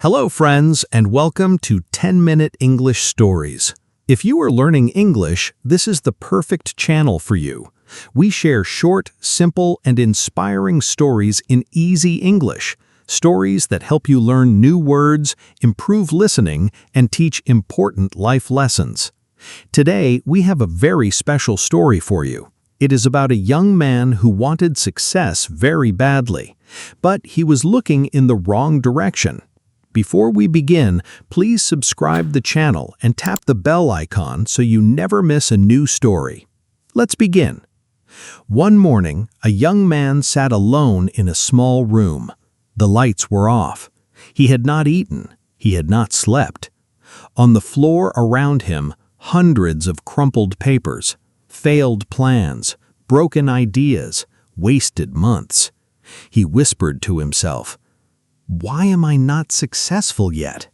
Hello, friends, and welcome to 10-Minute English Stories. If you are learning English, this is the perfect channel for you. We share short, simple, and inspiring stories in easy English. Stories that help you learn new words, improve listening, and teach important life lessons. Today, we have a very special story for you. It is about a young man who wanted success very badly, but he was looking in the wrong direction. Before we begin, please subscribe the channel and tap the bell icon so you never miss a new story. Let's begin. One morning, a young man sat alone in a small room. The lights were off. He had not eaten. He had not slept. On the floor around him, hundreds of crumpled papers, failed plans, broken ideas, wasted months. He whispered to himself, "Why am I not successful yet?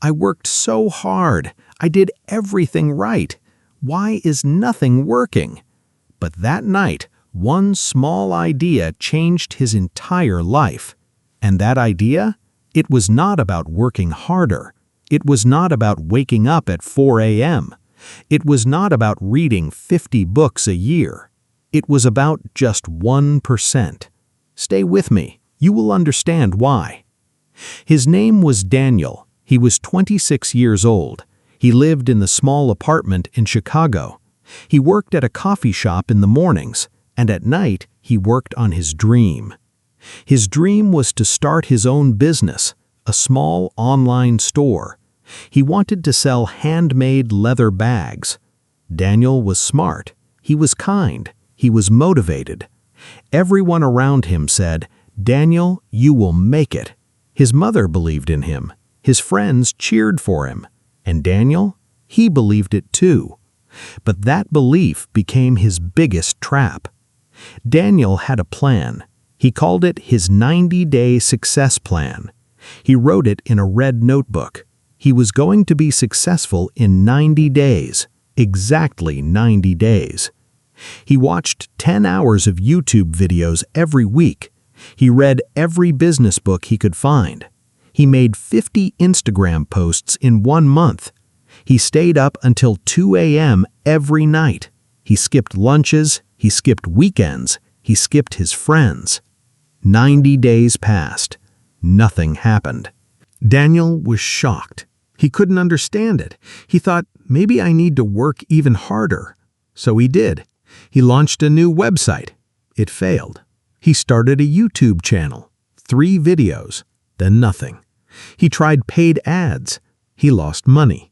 I worked so hard. I did everything right. Why is nothing working?" But that night, one small idea changed his entire life. And that idea? It was not about working harder. It was not about waking up at 4 a.m. It was not about reading 50 books a year. It was about just 1%. Stay with me. You will understand why. His name was Daniel. He was 26 years old. He lived in the small apartment in Chicago. He worked at a coffee shop in the mornings, and at night he worked on his dream. His dream was to start his own business, a small online store. He wanted to sell handmade leather bags. Daniel was smart. He was kind. He was motivated. Everyone around him said, "Daniel, you will make it." His mother believed in him. His friends cheered for him. And Daniel, he believed it too. But that belief became his biggest trap. Daniel had a plan. He called it his 90-day success plan. He wrote it in a red notebook. He was going to be successful in 90 days, exactly 90 days. He watched 10 hours of YouTube videos every week. He read every business book he could find. He made 50 Instagram posts in 1 month. He stayed up until 2 a.m. every night. He skipped lunches, he skipped weekends, he skipped his friends. 90 days passed. Nothing happened. Daniel was shocked. He couldn't understand it. He thought, maybe I need to work even harder. So he did. He launched a new website. It failed. He started a YouTube channel. 3 videos. Then nothing. He tried paid ads. He lost money.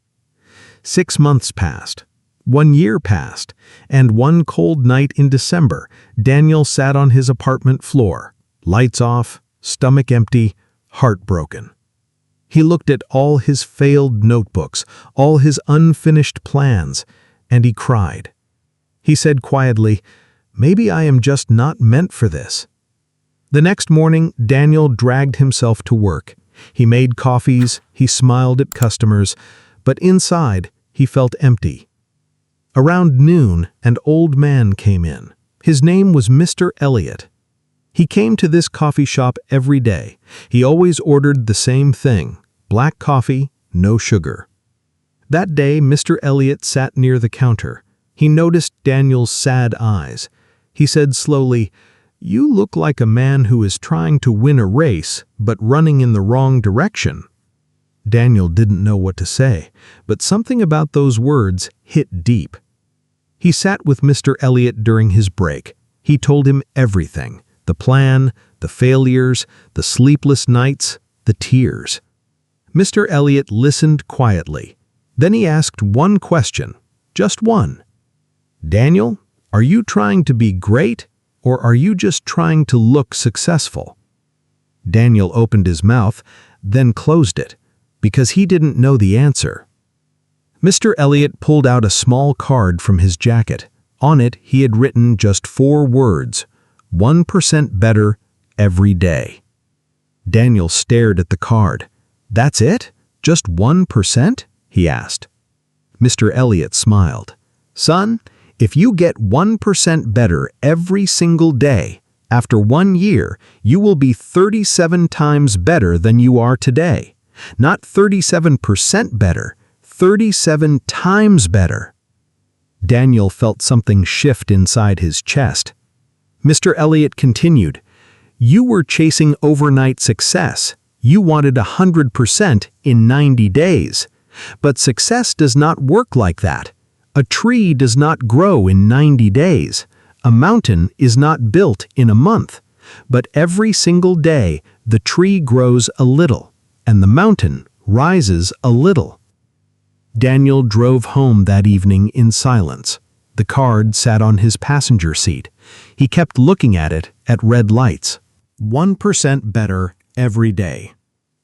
6 months passed. 1 year passed. And one cold night in December, Daniel sat on his apartment floor. Lights off, stomach empty, heartbroken. He looked at all his failed notebooks, all his unfinished plans, and he cried. He said quietly, "Maybe I am just not meant for this." The next morning, Daniel dragged himself to work. He made coffees, he smiled at customers, but inside, he felt empty. Around noon, an old man came in. His name was Mr. Elliot. He came to this coffee shop every day. He always ordered the same thing, black coffee, no sugar. That day, Mr. Elliot sat near the counter. He noticed Daniel's sad eyes. He said slowly, "You look like a man who is trying to win a race, but running in the wrong direction." Daniel didn't know what to say, but something about those words hit deep. He sat with Mr. Elliot during his break. He told him everything. The plan, the failures, the sleepless nights, the tears. Mr. Elliot listened quietly. Then he asked one question, just one. "Daniel, are you trying to be great, or are you just trying to look successful?" Daniel opened his mouth, then closed it, because he didn't know the answer. Mr. Elliot pulled out a small card from his jacket. On it, he had written just 4 words, 1% better every day. Daniel stared at the card. "That's it? Just 1%? he asked. Mr. Elliot smiled. "Son, if you get 1% better every single day, after 1 year, you will be 37 times better than you are today. Not 37% better, 37 times better. Daniel felt something shift inside his chest. Mr. Elliot continued, "You were chasing overnight success. You wanted 100% in 90 days. But success does not work like that. A tree does not grow in 90 days. A mountain is not built in a month. But every single day, the tree grows a little, and the mountain rises a little." Daniel drove home that evening in silence. The card sat on his passenger seat. He kept looking at it at red lights. 1% better every day.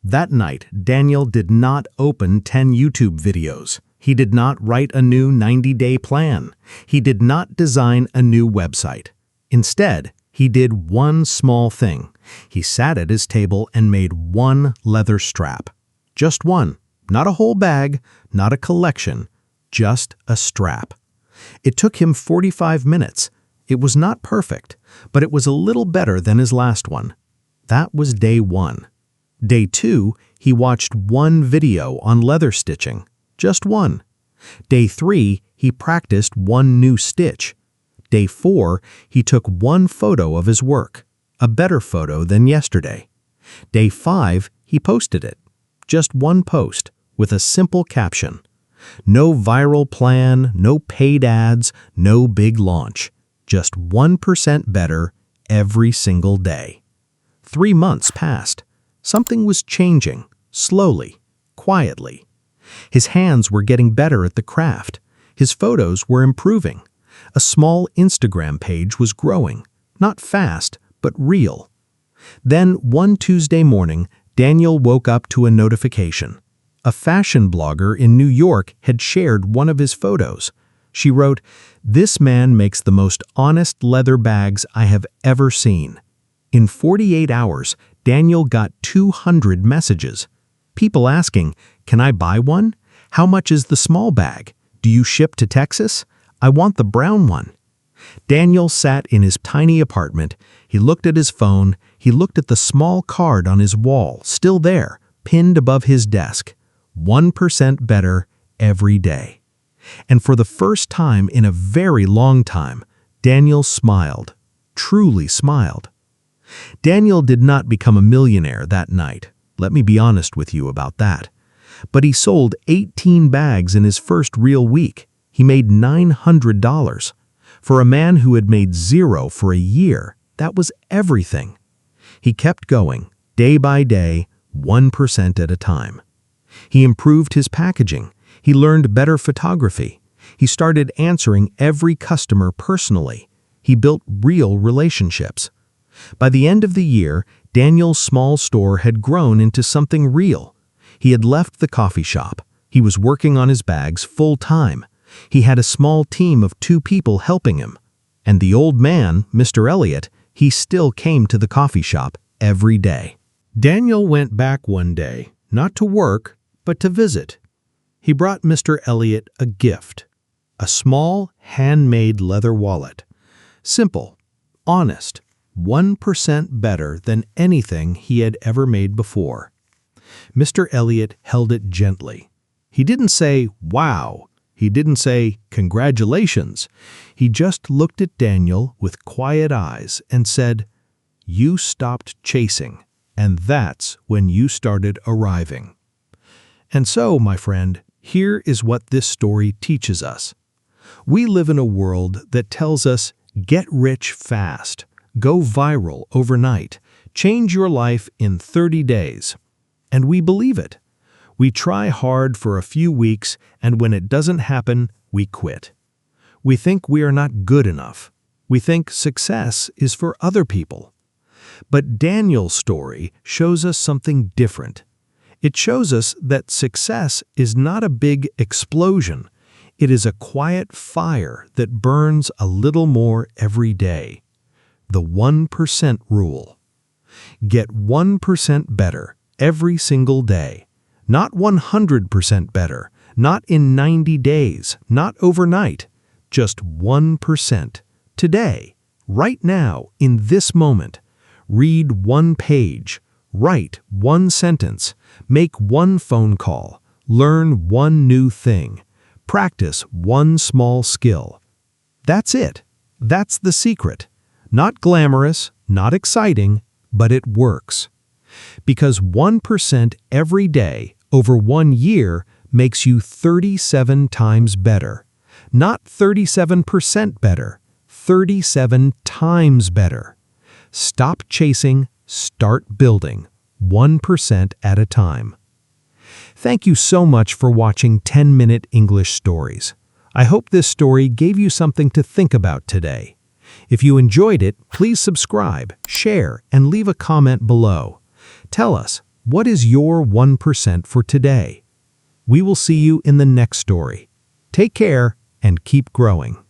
That night, Daniel did not open 10 YouTube videos. He did not write a new 90-day plan. He did not design a new website. Instead, he did one small thing. He sat at his table and made one leather strap. Just one. Not a whole bag, not a collection, just a strap. It took him 45 minutes. It was not perfect, but it was a little better than his last one. That was day 1. Day 2, he watched one video on leather stitching. Just one. Day 3, he practiced one new stitch. Day 4, he took one photo of his work, a better photo than yesterday. Day 5, he posted it. Just one post, with a simple caption. No viral plan, no paid ads, no big launch. Just 1% better every single day. 3 months passed. Something was changing, slowly, quietly. His hands were getting better at the craft. His photos were improving. A small Instagram page was growing, not fast, but real. Then, one Tuesday morning, Daniel woke up to a notification. A fashion blogger in New York had shared one of his photos. She wrote, "This man makes the most honest leather bags I have ever seen." In 48 hours, Daniel got 200 messages. People asking, "Can I buy one? How much is the small bag? Do you ship to Texas? I want the brown one." Daniel sat in his tiny apartment. He looked at his phone. He looked at the small card on his wall, still there, pinned above his desk. 1% better every day. And for the first time in a very long time, Daniel smiled, truly smiled. Daniel did not become a millionaire that night. Let me be honest with you about that. But he sold 18 bags in his first real week. He made $900. For a man who had made zero for a year, that was everything. He kept going, day by day, 1% at a time. He improved his packaging. He learned better photography. He started answering every customer personally. He built real relationships. By the end of the year, Daniel's small store had grown into something real. He had left the coffee shop. He was working on his bags full time. He had a small team of 2 people helping him. And the old man, Mr. Elliot, he still came to the coffee shop every day. Daniel went back one day, not to work, but to visit. He brought Mr. Elliot a gift, a small, handmade leather wallet. Simple, honest, 1% better than anything he had ever made before. Mr. Elliot held it gently. He didn't say, "Wow." He didn't say, "Congratulations." He just looked at Daniel with quiet eyes and said, "You stopped chasing, and that's when you started arriving." And so, my friend, here is what this story teaches us. We live in a world that tells us, get rich fast, go viral overnight, change your life in 30 days. And we believe it. We try hard for a few weeks, and when it doesn't happen, we quit. We think we are not good enough. We think success is for other people. But Daniel's story shows us something different. It shows us that success is not a big explosion. It is a quiet fire that burns a little more every day. The 1% rule. Get 1% better every single day. Not 100% better, not in 90 days, not overnight. Just 1%. Today, right now, in this moment. Read one page. Write one sentence. Make one phone call. Learn one new thing. Practice one small skill. That's it. That's the secret. Not glamorous, not exciting, but it works. Because 1% every day over 1 year makes you 37 times better. Not 37% better, 37 times better. Stop chasing, start building, 1% at a time. Thank you so much for watching 10-Minute English Stories. I hope this story gave you something to think about today. If you enjoyed it, please subscribe, share, and leave a comment below. Tell us, what is your 1% for today? We will see you in the next story. Take care and keep growing.